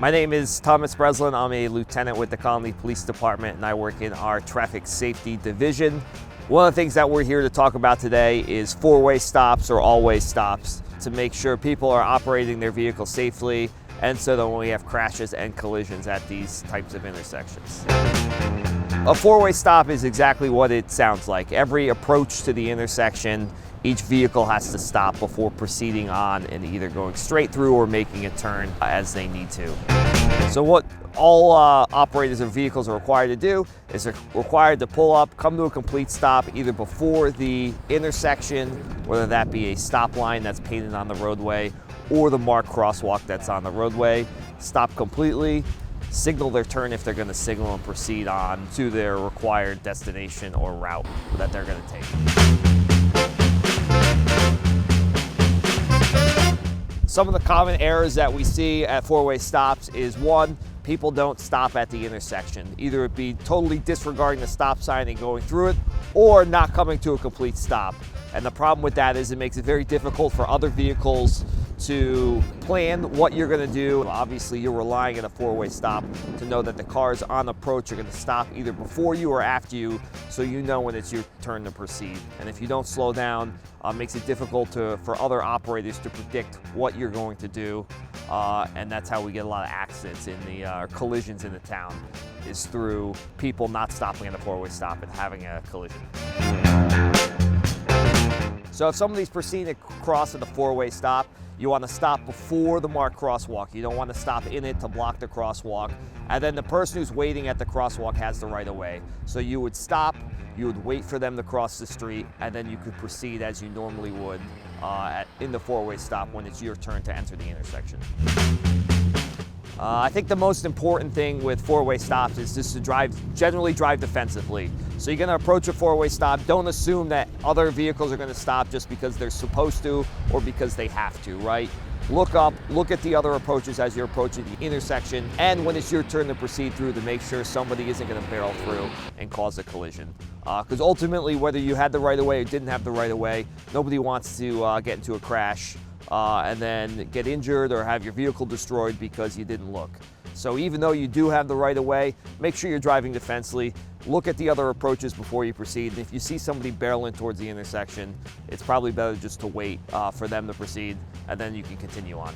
My name is Thomas Breslin. I'm a lieutenant with the Colonie Police Department and I work in our traffic safety division. One of the things that we're here to talk about today is four-way stops or all-way stops to make sure people are operating their vehicle safely and so that when we have crashes and collisions at these types of intersections. A four-way stop is exactly what it sounds like. Every approach to the intersection, each vehicle has to stop before proceeding on and either going straight through or making a turn as they need to. So what all operators of vehicles are required to do is they're required to pull up, come to a complete stop either before the intersection, whether that be a stop line that's painted on the roadway or the marked crosswalk that's on the roadway, stop completely, signal their turn if they're going to signal and proceed on to their required destination or route that they're going to take. Some of the common errors that we see at four-way stops is one, people don't stop at the intersection. Either it be totally disregarding the stop sign and going through it, or not coming to a complete stop. And the problem with that is it makes it very difficult for other vehicles to plan what you're going to do. Obviously, you're relying on a four-way stop to know that the cars on approach are going to stop either before you or after you, so you know when it's your turn to proceed. And if you don't slow down, it makes it difficult for other operators to predict what you're going to do. And that's how we get a lot of accidents in the collisions in the town, is through people not stopping at a four-way stop and having a collision. So if somebody's proceeding across at a four-way stop, you want to stop before the marked crosswalk. You don't want to stop in it to block the crosswalk. And then the person who's waiting at the crosswalk has the right of way. So you would stop, you would wait for them to cross the street, and then you could proceed as you normally would in the four-way stop when it's your turn to enter the intersection. I think the most important thing with four-way stops is just to generally drive defensively. So you're going to approach a four-way stop. Don't assume that other vehicles are going to stop just because they're supposed to or because they have to, right? Look up, look at the other approaches as you're approaching the intersection, and when it's your turn to proceed through, to make sure somebody isn't going to barrel through and cause a collision. Because ultimately, whether you had the right of way or didn't have the right of way, nobody wants to get into a crash and then get injured or have your vehicle destroyed because you didn't look. So even though you do have the right of way, make sure you're driving defensively. Look at the other approaches before you proceed. And if you see somebody barreling towards the intersection, it's probably better just to wait for them to proceed, and then you can continue on.